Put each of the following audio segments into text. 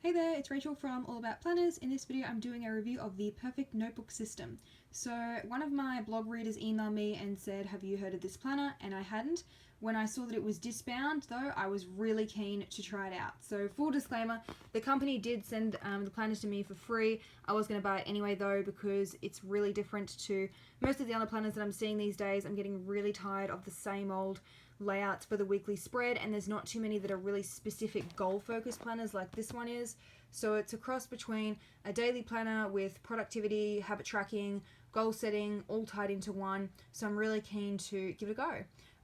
Hey there, it's Rachel from All About Planners. In this video I'm doing a review of the Perfect Notebook System. So one of my blog readers emailed me and said, have you heard of this planner? And I hadn't. When I saw that it was disbound though, I was really keen to try it out. So full disclaimer, the company did send the planners to me for free. I was going to buy it anyway though because it's really different to most of the other planners that I'm seeing these days. I'm getting really tired of the same old layouts for the weekly spread, and there's not too many that are really specific goal focused planners like this one is. So it's a cross between a daily planner with productivity, habit tracking, goal setting, all tied into one. So I'm really keen to give it a go.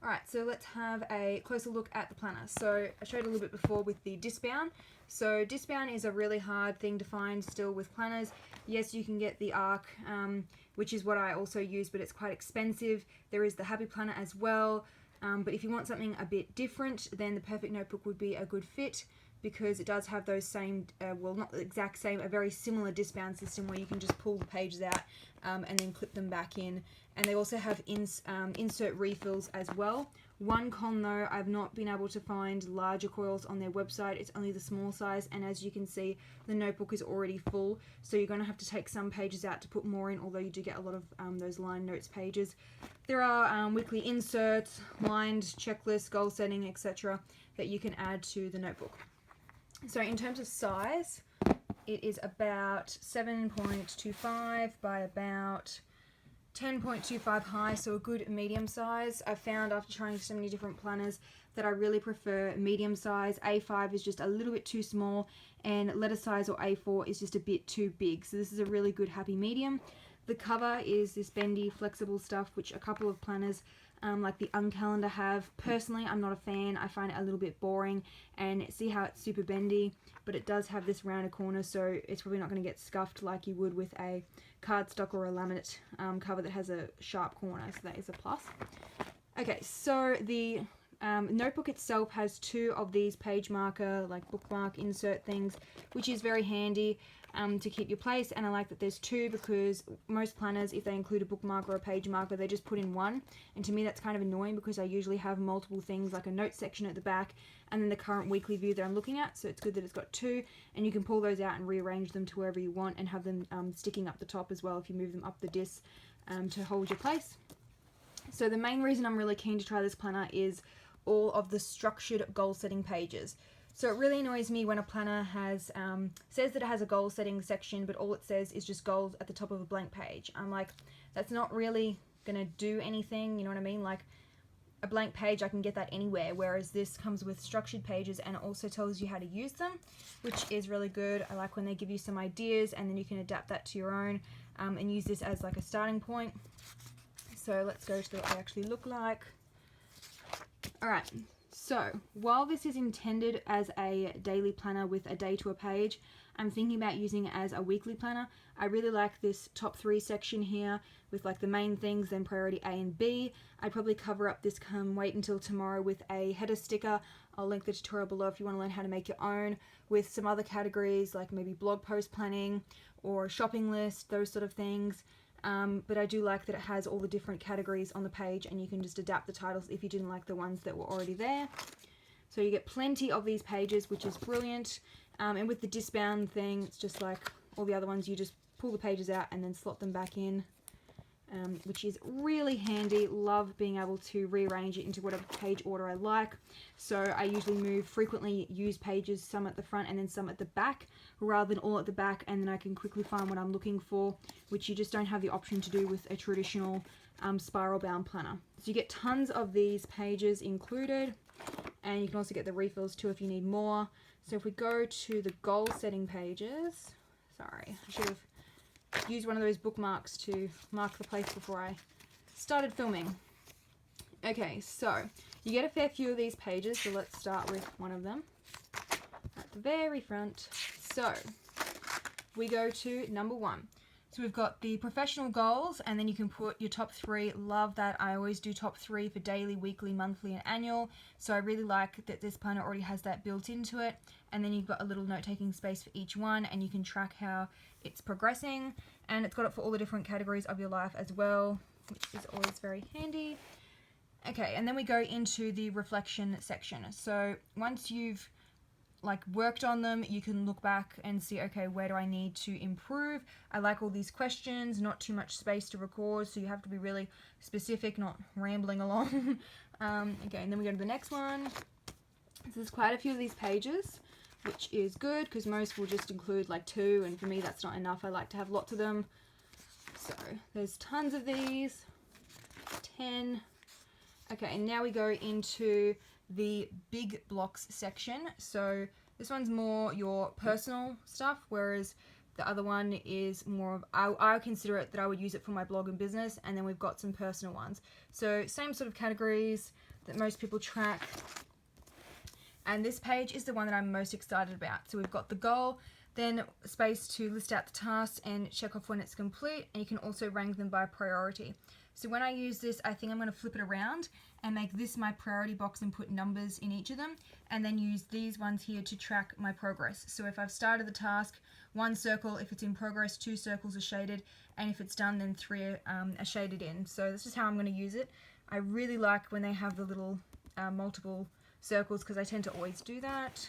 Alright, so let's have a closer look at the planner. So I showed a little bit before with the disbound. So disbound is a really hard thing to find still with planners. Yes, you can get the ARC, which is what I also use, but it's quite expensive. There is the Happy Planner as well. But if you want something a bit different, then the Perfect Notebook would be a good fit because it does have those same, well, not the exact same, a very similar disbound system where you can just pull the pages out and then clip them back in. And they also have insert refills as well. One con though, I've not been able to find larger coils on their website. It's only the small size, and as you can see, the notebook is already full, so you're going to have to take some pages out to put more in, although you do get a lot of those line notes pages. There are weekly inserts, lined checklists, goal setting, etc. that you can add to the notebook. So in terms of size, it is about 7.25 by about 10.25 high, so a good medium size. I found after trying so many different planners that I really prefer medium size. A5 is just a little bit too small, and letter size or A4 is just a bit too big. So this is a really good happy medium. The cover is this bendy, flexible stuff, which a couple of planners like the Uncalendar have. Personally, I'm not a fan. I find it a little bit boring, and see how it's super bendy, but it does have this rounded corner, so it's probably not going to get scuffed like you would with a cardstock or a laminate cover that has a sharp corner, so that is a plus. Okay, so the notebook itself has two of these page marker, like bookmark insert things, which is very handy to keep your place. And I like that there's two because most planners, if they include a bookmark or a page marker, they just put in one. And to me that's kind of annoying because I usually have multiple things like a note section at the back and then the current weekly view that I'm looking at. So it's good that it's got two, and you can pull those out and rearrange them to wherever you want and have them sticking up the top as well if you move them up the disc to hold your place. So the main reason I'm really keen to try this planner is all of the structured goal setting pages. So it really annoys me when a planner has says that it has a goal setting section, but all it says is just goals at the top of a blank page. I'm like, that's not really gonna do anything, you know what I mean? Like a blank page, I can get that anywhere, whereas this comes with structured pages and it also tells you how to use them, which is really good. I like when they give you some ideas and then you can adapt that to your own and use this as like a starting point. So let's go to what they actually look like. Alright, so while this is intended as a daily planner with a day to a page, I'm thinking about using it as a weekly planner. I really like this top 3 section here with like the main things, then priority A and B. I'd probably cover up this wait until tomorrow with a header sticker. I'll link the tutorial below if you want to learn how to make your own, with some other categories like maybe blog post planning or shopping list, those sort of things. But I do like that it has all the different categories on the page and you can just adapt the titles if you didn't like the ones that were already there. So you get plenty of these pages, which is brilliant. And with the disbound thing, it's just like all the other ones, you just pull the pages out and then slot them back in, which is really handy. Love being able to rearrange it into whatever page order I like. So I usually frequently use pages, some at the front and then some at the back, rather than all at the back, and then I can quickly find what I'm looking for, which you just don't have the option to do with a traditional spiral bound planner. So you get tons of these pages included, and you can also get the refills too if you need more. So if we go to the goal setting pages, sorry, I should have used one of those bookmarks to mark the place before I started filming. Okay, so you get a fair few of these pages, so let's start with one of them at the very front. So we go to number 1. So we've got the professional goals, and then you can put your top 3. Love that. I always do top 3 for daily, weekly, monthly, and annual. So I really like that this planner already has that built into it. And then you've got a little note-taking space for each one, and you can track how it's progressing. And it's got it for all the different categories of your life as well, which is always very handy. Okay, and then we go into the reflection section. So once you've like worked on them, you can look back and see, okay, where do I need to improve? I like all these questions, not too much space to record, so you have to be really specific, not rambling along. Okay, and then we go to the next one. So there's quite a few of these pages, which is good because most will just include like 2, and for me that's not enough. I like to have lots of them. So there's tons of these, 10. Okay, and now we go into the big blocks section. So this one's more your personal stuff, whereas the other one is more of, I consider it that I would use it for my blog and business, and then we've got some personal ones. So same sort of categories that most people track. And this page is the one that I'm most excited about. So we've got the goal, then space to list out the tasks and check off when it's complete, and you can also rank them by priority. So when I use this, I think I'm going to flip it around and make this my priority box and put numbers in each of them, and then use these ones here to track my progress. So if I've started the task, 1 circle, if it's in progress, 2 circles are shaded, and if it's done, then 3 are shaded in. So this is how I'm going to use it. I really like when they have the little multiple circles because I tend to always do that.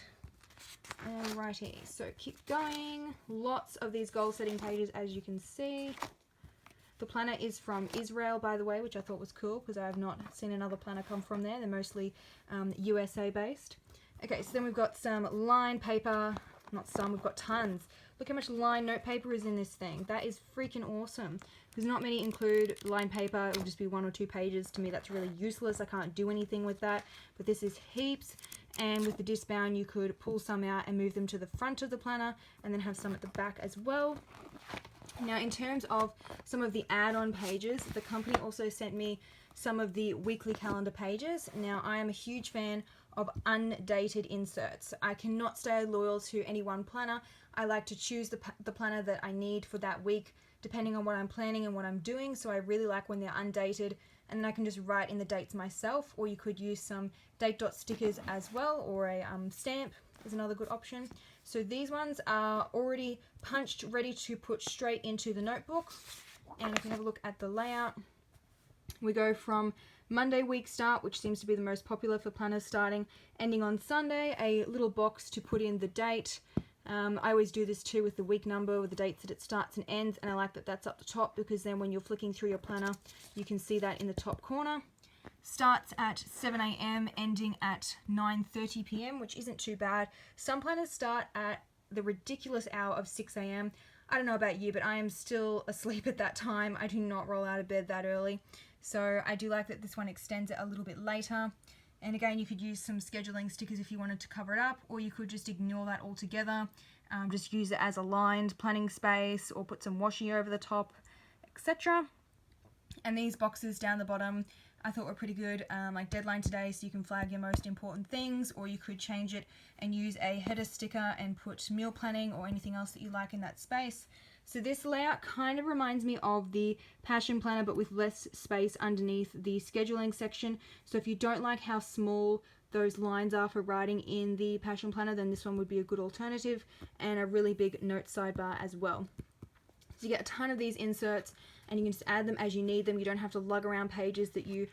Alrighty, so keep going. Lots of these goal setting pages, as you can see. The planner is from Israel, by the way, which I thought was cool because I have not seen another planner come from there. They're mostly USA based. Okay, so then we've got some lined paper. Not some, we've got tons. Look how much lined note paper is in this thing. That is freaking awesome. Because not many include lined paper. It will just be 1 or 2 pages. To me, that's really useless. I can't do anything with that. But this is heaps. And with the disc bound, you could pull some out and move them to the front of the planner, and then have some at the back as well. Now, in terms of some of the add-on pages, the company also sent me some of the weekly calendar pages. Now, I am a huge fan of undated inserts. I cannot stay loyal to any one planner. I like to choose the planner that I need for that week, depending on what I'm planning and what I'm doing. So I really like when they're undated, and then I can just write in the dates myself, or you could use some date dot stickers as well, or a stamp is another good option. So these ones are already punched, ready to put straight into the notebook. And if you have a look at the layout, we go from Monday week start, which seems to be the most popular for planners starting, ending on Sunday, a little box to put in the date. I always do this too with the week number, with the dates that it starts and ends, and I like that that's up the top because then when you're flicking through your planner, you can see that in the top corner. Starts at 7 a.m, ending at 9:30 p.m, which isn't too bad. Some planners start at the ridiculous hour of 6 a.m. I don't know about you, but I am still asleep at that time. I do not roll out of bed that early. So I do like that this one extends it a little bit later. And again, you could use some scheduling stickers if you wanted to cover it up, or you could just ignore that altogether. Just use it as a lined planning space, or put some washi over the top, etc. And these boxes down the bottom I thought were pretty good, like deadline today, so you can flag your most important things, or you could change it and use a header sticker and put meal planning or anything else that you like in that space. So this layout kind of reminds me of the Passion Planner, but with less space underneath the scheduling section. So if you don't like how small those lines are for writing in the Passion Planner, then this one would be a good alternative, and a really big note sidebar as well. So you get a ton of these inserts, and you can just add them as you need them. You don't have to lug around pages that you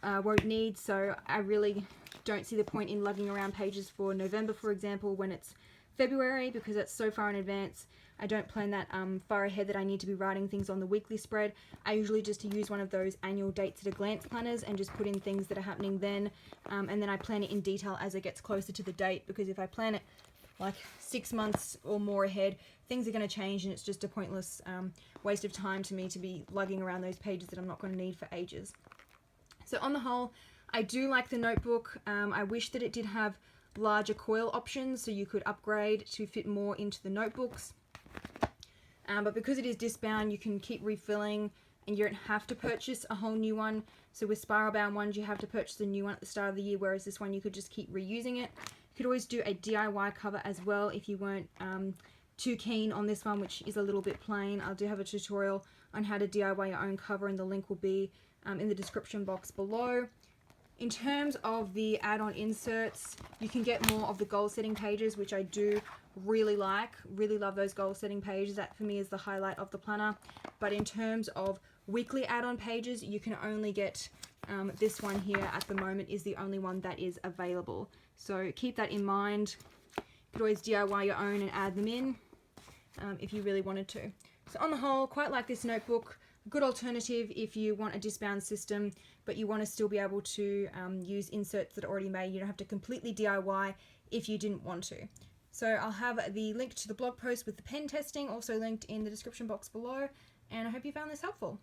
won't need. So I really don't see the point in lugging around pages for November, for example, when it's February, because it's so far in advance. I don't plan that far ahead that I need to be writing things on the weekly spread. I usually just use one of those annual dates at a glance planners and just put in things that are happening then, and then I plan it in detail as it gets closer to the date, because if I plan it like 6 months or more ahead, things are going to change, and it's just a pointless waste of time to me to be lugging around those pages that I'm not going to need for ages. So on the whole, I do like the notebook. I wish that it did have larger coil options so you could upgrade to fit more into the notebooks. But because it is disc bound, you can keep refilling, and you don't have to purchase a whole new one. So with spiral bound ones, you have to purchase a new one at the start of the year, whereas this one you could just keep reusing it. You could always do a DIY cover as well if you weren't too keen on this one, which is a little bit plain. I do have a tutorial on how to DIY your own cover, and the link will be in the description box below. In terms of the add-on inserts, you can get more of the goal setting pages, which I do really like. Really love those goal setting pages. That for me is the highlight of the planner. But in terms of weekly add-on pages, you can only get this one here at the moment is the only one that is available. So keep that in mind. could always DIY your own and add them in if you really wanted to. So on the whole, quite like this notebook. A good alternative if you want a discbound system, but you want to still be able to use inserts that are already made. You don't have to completely DIY if you didn't want to. So I'll have the link to the blog post with the pen testing also linked in the description box below, and I hope you found this helpful.